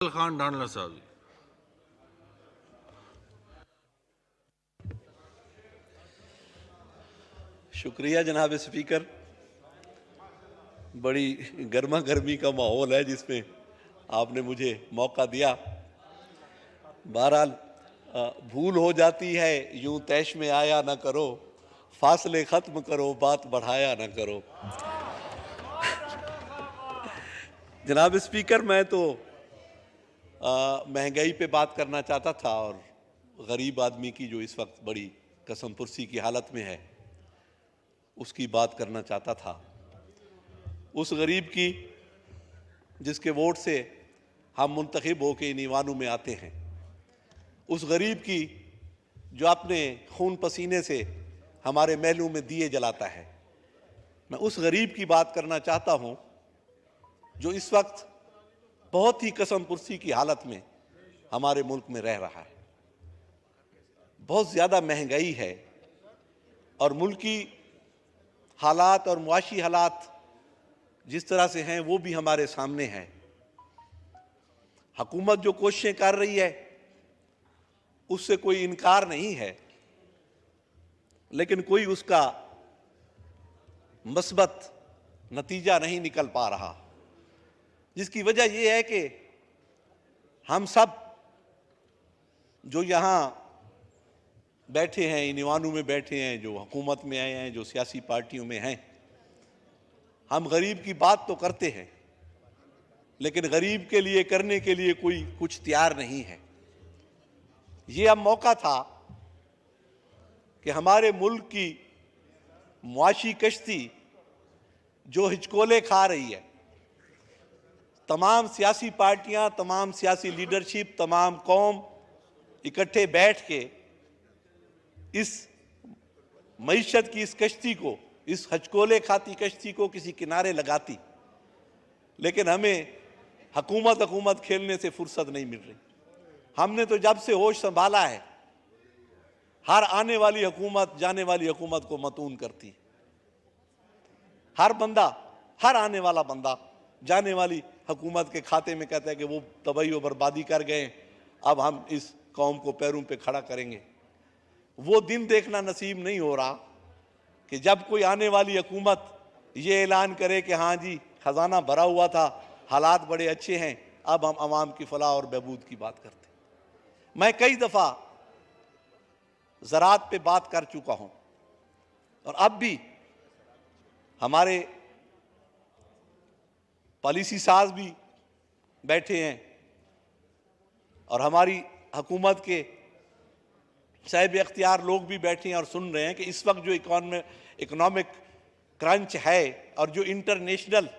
खान डांडला साहब जी। शुक्रिया जनाब स्पीकर। बड़ी गर्मा गर्मी का माहौल है जिसमें आपने मुझे मौका दिया। बहरहाल भूल हो जाती है यूं तैश में आया ना करो, फासले खत्म करो बात बढ़ाया ना करो। जनाब स्पीकर, मैं तो महंगाई पे बात करना चाहता था और गरीब आदमी की जो इस वक्त बड़ी कसम पुरसी की हालत में है उसकी बात करना चाहता था। उस गरीब की जिसके वोट से हम मुंतखब होकर इन ईवानों में आते हैं, उस गरीब की जो अपने खून पसीने से हमारे महलों में दिए जलाता है। मैं उस गरीब की बात करना चाहता हूं जो इस वक्त बहुत ही कसम पुरसी की हालत में हमारे मुल्क में रह रहा है। बहुत ज़्यादा महंगाई है और मुल्की हालात और मुआशी हालात जिस तरह से हैं वो भी हमारे सामने हैं। हुकूमत जो कोशिशें कर रही है उससे कोई इनकार नहीं है, लेकिन कोई उसका मस्बत नतीजा नहीं निकल पा रहा, जिसकी वजह यह है कि हम सब जो यहाँ बैठे हैं, इन ईवानों में बैठे हैं, जो हुकूमत में आए हैं, जो सियासी पार्टियों में हैं, हम गरीब की बात तो करते हैं लेकिन गरीब के लिए करने के लिए कोई कुछ तैयार नहीं है। ये अब मौका था कि हमारे मुल्क की मुआशी कश्ती जो हिचकोले खा रही है, तमाम सियासी पार्टियां, तमाम सियासी लीडरशिप, तमाम कौम इकट्ठे बैठ के इस मईशत की इस कश्ती को, इस हचकोले खाती कश्ती को किसी किनारे लगाती, लेकिन हमें हुकूमत खेलने से फुर्सत नहीं मिल रही। हमने तो जब से होश संभाला है हर आने वाली हुकूमत जाने वाली हुकूमत को मतून करती है। हर बंदा, हर आने वाला बंदा जाने वाली हुकूमत के खाते में कहता है कि वो तबाही और बर्बादी कर गए, अब हम इस कौम को पैरों पे खड़ा करेंगे। वो दिन देखना नसीब नहीं हो रहा कि जब कोई आने वाली हुकूमत ये ऐलान करे कि हाँ जी खजाना भरा हुआ था, हालात बड़े अच्छे हैं, अब हम आवाम की फलाह और बहबूद की बात करते। मैं कई दफ़ा ज़राअत पे बात कर चुका हूँ और अब भी हमारे पॉलिसी साज भी बैठे हैं और हमारी हुकूमत के साहिब इख्तियार लोग भी बैठे हैं और सुन रहे हैं कि इस वक्त जो इकोनॉमिक क्रंच है और जो इंटरनेशनल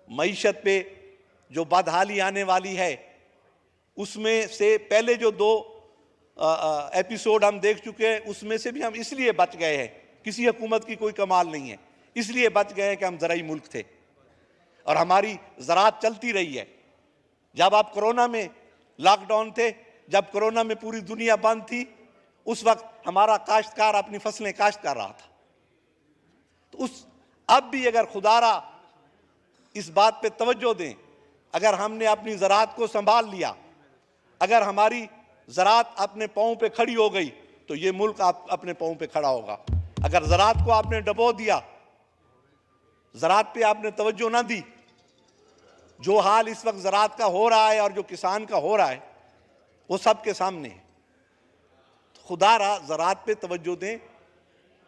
मईशत पे जो बदहाली आने वाली है, उसमें से पहले जो दो एपिसोड हम देख चुके हैं उसमें से भी हम इसलिए बच गए हैं, किसी हुकूमत की कोई कमाल नहीं है, इसलिए बच गए हैं कि हम ज़राई मुल्क थे और हमारी ज़राअत चलती रही है। जब आप कोरोना में लॉकडाउन थे, जब कोरोना में पूरी दुनिया बंद थी, उस वक्त हमारा काश्तकार अपनी फसलें काश्त कर रहा था। तो अब भी अगर खुदारा इस बात पे तवज्जो दें, अगर हमने अपनी ज़राअत को संभाल लिया, अगर हमारी ज़राअत अपने पाँव पे खड़ी हो गई तो ये मुल्क आप अपने पाँव पे खड़ा होगा। अगर ज़राअत को आपने डबो दिया, ज़राअत पे आपने तवज्जो ना दी, जो हाल इस वक्त ज़राअत का हो रहा है और जो किसान का हो रहा है वो सबके सामने है। तो खुदारा ज़राअत पे तवज्जो दें,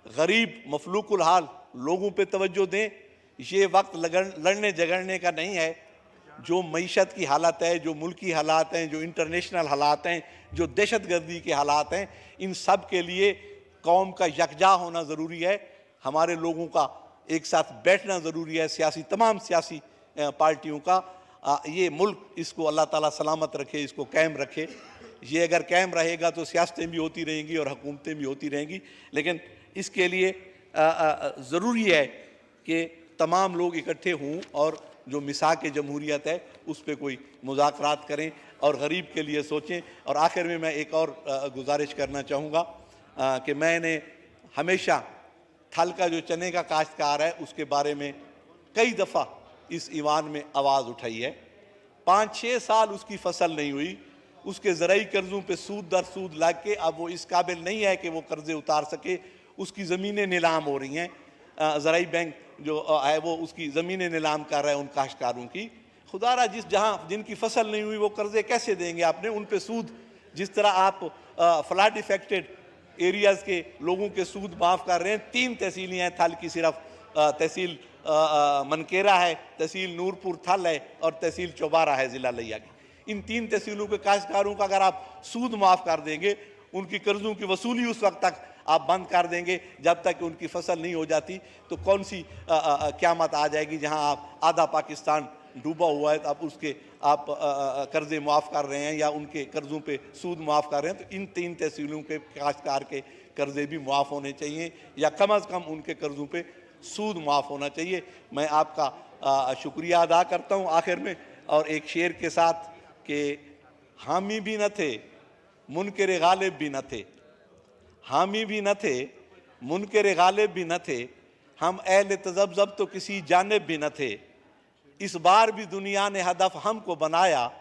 गरीब मफलूकुल हाल लोगों पे तवज्जो दें। ये वक्त लड़ने झगड़ने का नहीं है। जो मईशत की हालत है, जो मुल्की हालात हैं, जो इंटरनेशनल हालात हैं, जो दहशतगर्दी के हालात हैं, इन सब के लिए कौम का यकजा होना ज़रूरी है। हमारे लोगों का एक साथ बैठना ज़रूरी है, तमाम सियासी पार्टियों का। ये मुल्क, इसको अल्लाह ताला सलामत रखे, इसको कायम रखे। ये अगर कायम रहेगा तो सियासतें भी होती रहेंगी और हुकूमतें भी होती रहेंगी, लेकिन इसके लिए ज़रूरी है कि तमाम लोग इकट्ठे हों और जो मिसाक जमहूरियत है उस पर कोई मुज़ाकरात करें और गरीब के लिए सोचें। और आखिर में मैं एक और गुजारिश करना चाहूँगा कि मैंने हमेशा थल का जो चने का काश्तकार है उसके बारे में कई दफ़ा इस ईवान में आवाज़ उठाई है। 5-6 साल उसकी फसल नहीं हुई, उसके ज़राई कर्ज़ों पे सूद दर सूद लग के अब वो इस काबिल नहीं है कि वो कर्ज़े उतार सके, उसकी ज़मीनें नीलाम हो रही हैं। ज़राई बैंक जो है वो उसकी ज़मीनें नीलाम कर रहा है उन काश्तकारों की। खुदारा जिनकी फसल नहीं हुई वो कर्ज़े कैसे देंगे आपने, उन पे सूद जिस तरह आप फ्लड इफेक्टेड एरियाज़ के लोगों के सूद माफ़ कर रहे हैं। 3 तहसीलें हैं थल की, सिर्फ तहसील मनकेरा है, तहसील नूरपुर थल है और तहसील चौबारा है ज़िला लिया की। इन 3 तहसीलों के काश्तकारों का अगर आप सूद माफ़ कर देंगे, उनकी कर्ज़ों की वसूली उस वक्त तक आप बंद कर देंगे जब तक कि उनकी फसल नहीं हो जाती, तो कौन सी क़यामत आ जाएगी जहां आप आधा पाकिस्तान डूबा हुआ है तो आप उसके आप कर्ज़े माफ़ कर रहे हैं या उनके कर्ज़ों पे सूद माफ़ कर रहे हैं। तो इन 3 तहसीलों के काश्तकार के कर्ज़े भी माफ़ होने चाहिए या कम अज़ कम उनके कर्ज़ों पे सूद माफ़ होना चाहिए। मैं आपका शुक्रिया अदा करता हूँ आखिर में, और एक शेर के साथ कि हामी भी न थे, मुनकर गालिब भी न थे, हामी भी न थे, मुनकर गालिब भी न थे, हम अहले तज़ब्ज़ब तो किसी जानिब भी न थे। इस बार भी दुनिया ने हदफ हमको बनाया,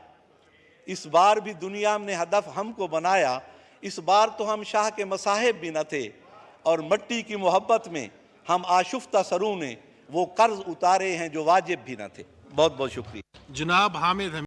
इस बार भी दुनिया ने हदफ हमको बनाया, इस बार तो हम शाह के मसाहिब भी न थे, और मट्टी की मोहब्बत में हम आशुफ्ता सरों ने वो कर्ज उतारे हैं जो वाजिब भी न थे। बहुत बहुत शुक्रिया। जनाब हामिद